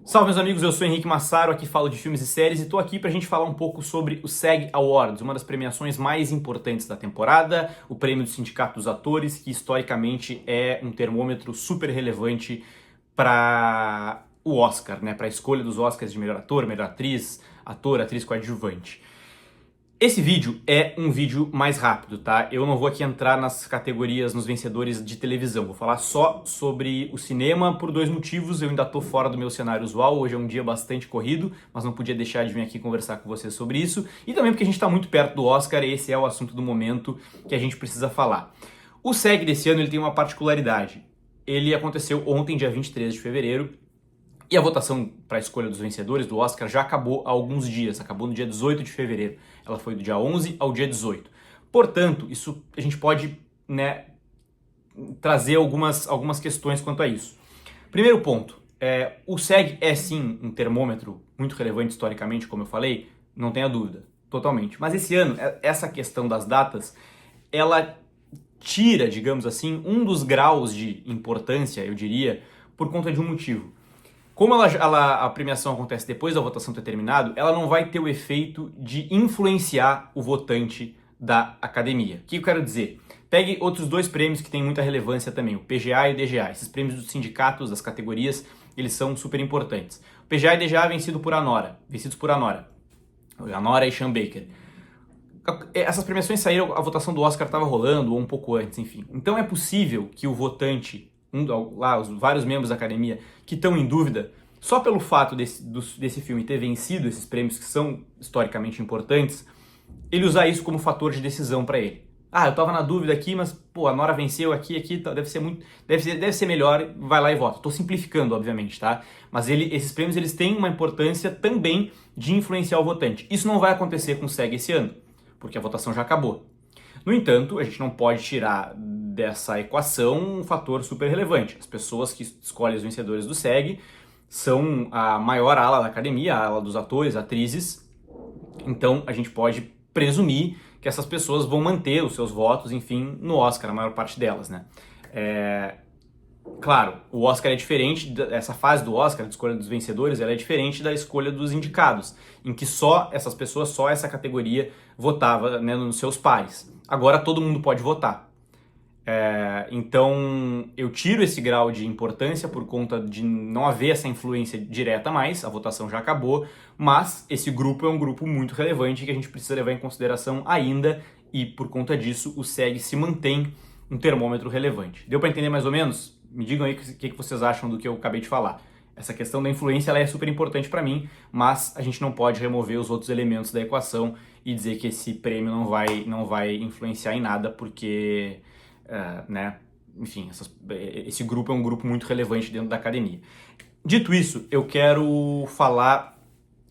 Salve, meus amigos, eu sou Henrique Massaro, aqui falo de filmes e séries e tô aqui pra gente falar um pouco sobre o SAG Awards, uma das premiações mais importantes da temporada, o prêmio do Sindicato dos Atores, que historicamente é um termômetro super relevante para o Oscar, né, para a escolha dos Oscars de melhor ator, melhor atriz, atriz coadjuvante. Esse vídeo é um vídeo mais rápido, tá? Eu não vou aqui entrar nas categorias, nos vencedores de televisão. Vou falar só sobre o cinema por dois motivos. Eu ainda tô fora do meu cenário usual. Hoje é um dia bastante corrido, mas não podia deixar de vir aqui conversar com vocês sobre isso. E também porque a gente tá muito perto do Oscar e esse é o assunto do momento que a gente precisa falar. O SAG desse ano ele tem uma particularidade. Ele aconteceu ontem, dia 23 de fevereiro, e a votação para a escolha dos vencedores do Oscar já acabou há alguns dias, acabou no dia 18 de fevereiro. Ela foi do dia 11 ao dia 18. Portanto, isso a gente pode, né, trazer algumas questões quanto a isso. Primeiro ponto, o SAG é sim um termômetro muito relevante historicamente, como eu falei, não tenha dúvida, totalmente. Mas esse ano, essa questão das datas, ela tira, digamos assim, um dos graus de importância, eu diria, por conta de um motivo. Como a premiação acontece depois da votação ter terminado, ela não vai ter o efeito de influenciar o votante da academia. O que eu quero dizer? Pegue outros dois prêmios que têm muita relevância também, o PGA e o DGA. Esses prêmios dos sindicatos, das categorias, eles são super importantes. O PGA e o DGA vencidos por Anora e Sean Baker. Essas premiações saíram, a votação do Oscar estava rolando, ou um pouco antes, enfim. Então é possível que o votante, os vários membros da academia que estão em dúvida, só pelo fato desse filme ter vencido esses prêmios que são historicamente importantes, ele usar isso como fator de decisão para ele. Eu tava na dúvida aqui, mas pô, a Nora venceu aqui, deve ser melhor, vai lá e vota. Tô simplificando, obviamente, tá? Mas esses prêmios eles têm uma importância também de influenciar o votante. Isso não vai acontecer com o SAG esse ano, porque a votação já acabou. No entanto, a gente não pode tirar dessa equação um fator super relevante. As pessoas que escolhem os vencedores do SAG são a maior ala da academia, a ala dos atores, atrizes. Então a gente pode presumir que essas pessoas vão manter os seus votos, enfim, no Oscar, a maior parte delas, né? Claro, o Oscar é diferente, essa fase do Oscar, a escolha dos vencedores, ela é diferente da escolha dos indicados, em que só essas pessoas, só essa categoria votava, né, nos seus pares. Agora todo mundo pode votar. Então eu tiro esse grau de importância por conta de não haver essa influência direta mais, a votação já acabou, mas esse grupo é um grupo muito relevante que a gente precisa levar em consideração ainda e por conta disso o SAG se mantém um termômetro relevante. Deu para entender mais ou menos? Me digam aí o que vocês acham do que eu acabei de falar. Essa questão da influência ela é super importante para mim, mas a gente não pode remover os outros elementos da equação e dizer que esse prêmio não vai influenciar em nada, porque, né, enfim, esse grupo é um grupo muito relevante dentro da academia. Dito isso, eu quero falar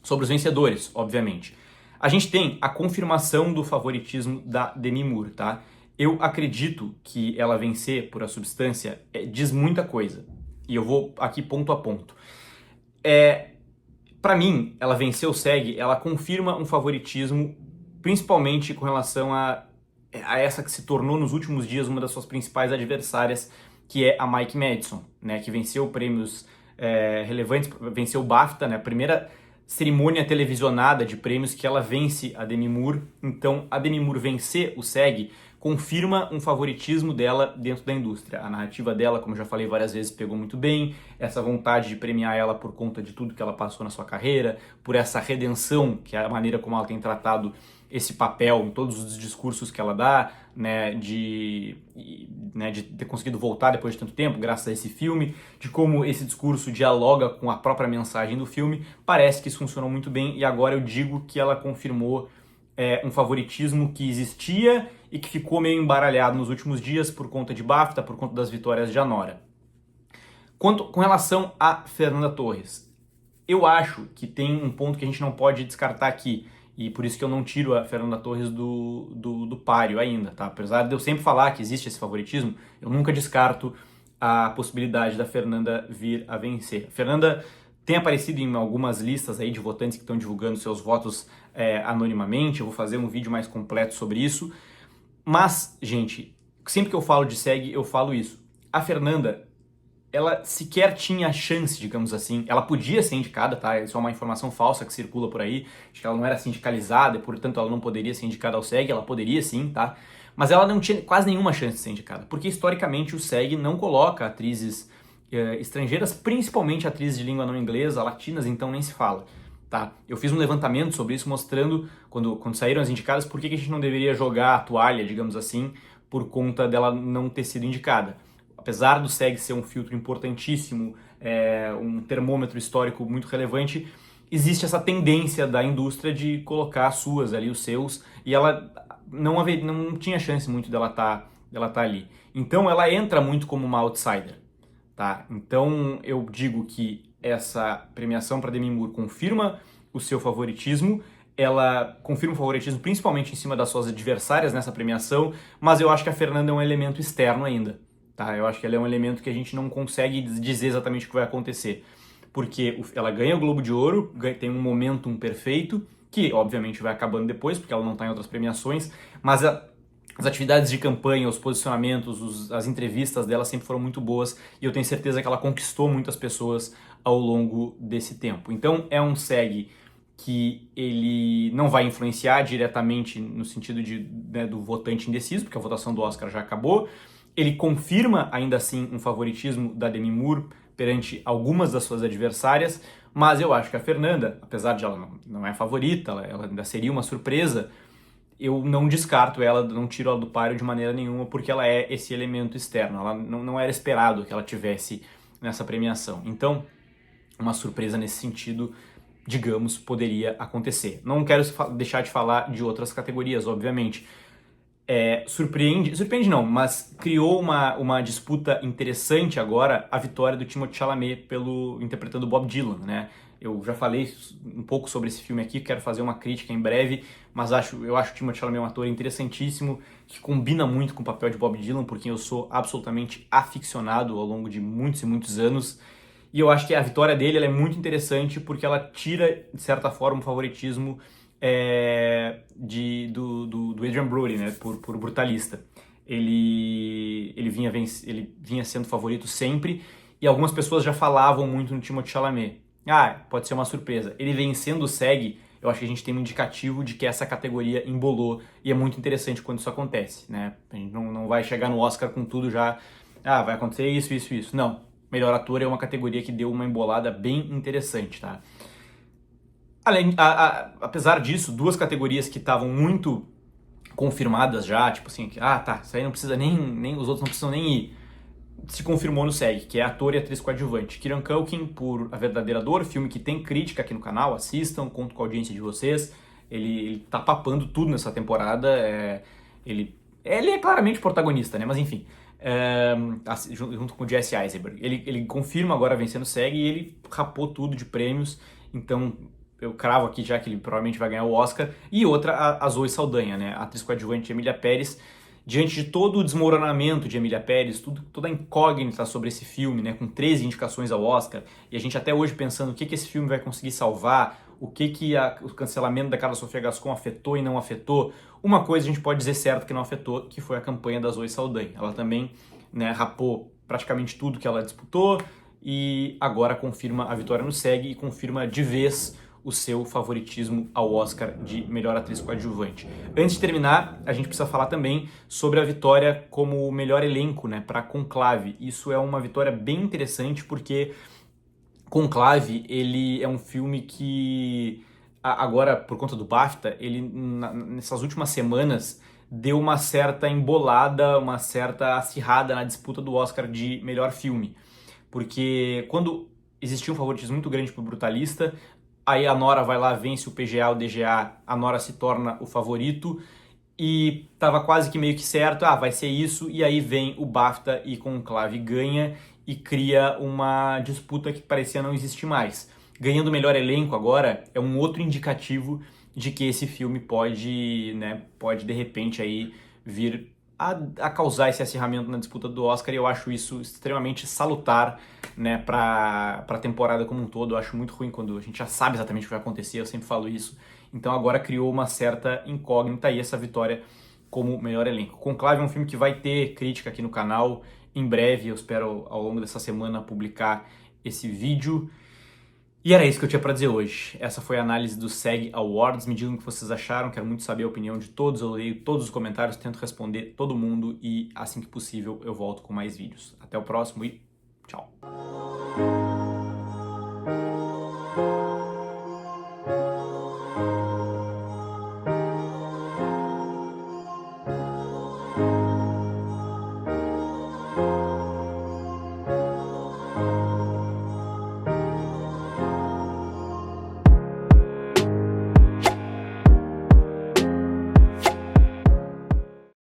sobre os vencedores, obviamente. A gente tem a confirmação do favoritismo da Demi Moore, tá? Eu acredito que ela vencer por A Substância diz muita coisa. E eu vou aqui ponto a ponto. Para mim, ela vencer o SAG, ela confirma um favoritismo, principalmente com relação a essa que se tornou nos últimos dias uma das suas principais adversárias, que é a Mike Madison, né, que venceu prêmios relevantes, venceu o BAFTA, né, a primeira cerimônia televisionada de prêmios que ela vence a Demi Moore. Então, a Demi Moore vencer o SAG confirma um favoritismo dela dentro da indústria. A narrativa dela, como eu já falei várias vezes, pegou muito bem, essa vontade de premiar ela por conta de tudo que ela passou na sua carreira, por essa redenção, que é a maneira como ela tem tratado esse papel em todos os discursos que ela dá, né, de ter conseguido voltar depois de tanto tempo, graças a esse filme, de como esse discurso dialoga com a própria mensagem do filme. Parece que isso funcionou muito bem e agora eu digo que ela confirmou um favoritismo que existia e que ficou meio embaralhado nos últimos dias por conta de BAFTA, por conta das vitórias de Anora. Com relação a Fernanda Torres, eu acho que tem um ponto que a gente não pode descartar aqui, e por isso que eu não tiro a Fernanda Torres do páreo ainda, tá? Apesar de eu sempre falar que existe esse favoritismo, eu nunca descarto a possibilidade da Fernanda vir a vencer. A Fernanda tem aparecido em algumas listas aí de votantes que estão divulgando seus votos anonimamente, eu vou fazer um vídeo mais completo sobre isso. Mas, gente, sempre que eu falo de SAG, eu falo isso. A Fernanda ela sequer tinha chance, digamos assim. Ela podia ser indicada, tá? Isso é uma informação falsa que circula por aí, de que ela não era sindicalizada e, portanto, ela não poderia ser indicada ao SEG. Ela poderia sim, tá? Mas ela não tinha quase nenhuma chance de ser indicada, porque historicamente o SEG não coloca atrizes estrangeiras, principalmente atrizes de língua não inglesa, latinas, então nem se fala. Tá? Eu fiz um levantamento sobre isso mostrando, quando saíram as indicadas, por que a gente não deveria jogar a toalha, digamos assim, por conta dela não ter sido indicada. Apesar do SEG ser um filtro importantíssimo, um termômetro histórico muito relevante, existe essa tendência da indústria de colocar as suas ali, os seus, e ela não tinha chance muito dela tá ali. Então ela entra muito como uma outsider. Tá? Então eu digo que essa premiação para Demi Moore confirma o seu favoritismo, ela confirma o favoritismo principalmente em cima das suas adversárias nessa premiação, mas eu acho que a Fernanda é um elemento externo ainda. Tá? Eu acho que ela é um elemento que a gente não consegue dizer exatamente o que vai acontecer. Porque ela ganha o Globo de Ouro, tem um momentum perfeito, que obviamente vai acabando depois, porque ela não está em outras premiações, mas as atividades de campanha, os posicionamentos, as entrevistas dela sempre foram muito boas e eu tenho certeza que ela conquistou muitas pessoas ao longo desse tempo. Então é um SEG que ele não vai influenciar diretamente no sentido do votante indeciso, porque a votação do Oscar já acabou. Ele confirma ainda assim um favoritismo da Demi Moore perante algumas das suas adversárias, mas eu acho que a Fernanda, apesar de ela não é favorita, ela ainda seria uma surpresa, eu não descarto ela, não tiro ela do páreo de maneira nenhuma, porque ela é esse elemento externo. Ela não era esperado que ela tivesse nessa premiação. Então, uma surpresa nesse sentido, digamos, poderia acontecer. Não quero deixar de falar de outras categorias, obviamente. Surpreende não, mas criou uma disputa interessante agora a vitória do Timothée Chalamet interpretando Bob Dylan, né? Eu já falei um pouco sobre esse filme aqui, quero fazer uma crítica em breve, mas eu acho o Timothée Chalamet um ator interessantíssimo, que combina muito com o papel de Bob Dylan, por quem eu sou absolutamente aficionado ao longo de muitos e muitos anos. E eu acho que a vitória dele ela é muito interessante porque ela tira, de certa forma, o favoritismo do Adrien Brody, né, por Brutalista. Ele vinha sendo favorito sempre e algumas pessoas já falavam muito no Timothée Chalamet. Pode ser uma surpresa. Ele vencendo o SEG, eu acho que a gente tem um indicativo de que essa categoria embolou e é muito interessante quando isso acontece, né? A gente não vai chegar no Oscar com tudo já, vai acontecer isso, isso, isso. Não. Melhor ator é uma categoria que deu uma embolada bem interessante, tá? Apesar disso, duas categorias que estavam muito confirmadas já, tipo assim, isso aí não precisa nem os outros não precisam nem ir, se confirmou no SEG, que é ator e atriz coadjuvante. Kieran Culkin por A Verdadeira Dor, filme que tem crítica aqui no canal, assistam, conto com a audiência de vocês. Ele tá papando tudo nessa temporada, ele é claramente protagonista, né, mas enfim, junto com o Jesse Eisenberg. Ele confirma agora vencendo o SEG e ele rapou tudo de prêmios, então eu cravo aqui já que ele provavelmente vai ganhar o Oscar. E outra, a Zoe Saldanha, né, a atriz coadjuvante Emília Pérez. Diante de todo o desmoronamento de Emília Pérez, toda a incógnita sobre esse filme, né, com 13 indicações ao Oscar, e a gente até hoje pensando o que esse filme vai conseguir salvar, o o cancelamento da Carla Sofia Gascon afetou e não afetou. Uma coisa a gente pode dizer certo que não afetou, que foi a campanha da Zoe Saldanha. Ela também, né, rapou praticamente tudo que ela disputou e agora confirma a vitória no SEG e confirma de vez o seu favoritismo ao Oscar de melhor atriz coadjuvante. Antes de terminar, a gente precisa falar também sobre a vitória como melhor elenco, né, para Conclave. Isso é uma vitória bem interessante porque Conclave, ele é um filme que agora, por conta do BAFTA, ele nessas últimas semanas deu uma certa embolada, uma certa acirrada na disputa do Oscar de melhor filme. Porque quando existia um favoritismo muito grande pro Brutalista, aí a Nora vai lá, vence o PGA, o DGA, a Nora se torna o favorito e tava quase que meio que certo, vai ser isso, e aí vem o BAFTA e Conclave ganha e cria uma disputa que parecia não existir mais. Ganhando o melhor elenco agora é um outro indicativo de que esse filme pode de repente aí vir a causar esse acirramento na disputa do Oscar, e eu acho isso extremamente salutar, né, para a temporada como um todo. Eu acho muito ruim quando a gente já sabe exatamente o que vai acontecer, eu sempre falo isso. Então agora criou uma certa incógnita e essa vitória como melhor elenco. Conclave é um filme que vai ter crítica aqui no canal, em breve, eu espero ao longo dessa semana publicar esse vídeo. E era isso que eu tinha pra dizer hoje. Essa foi a análise do SEG Awards. Me digam o que vocês acharam, quero muito saber a opinião de todos. Eu leio todos os comentários, tento responder todo mundo e assim que possível eu volto com mais vídeos. Até o próximo e tchau!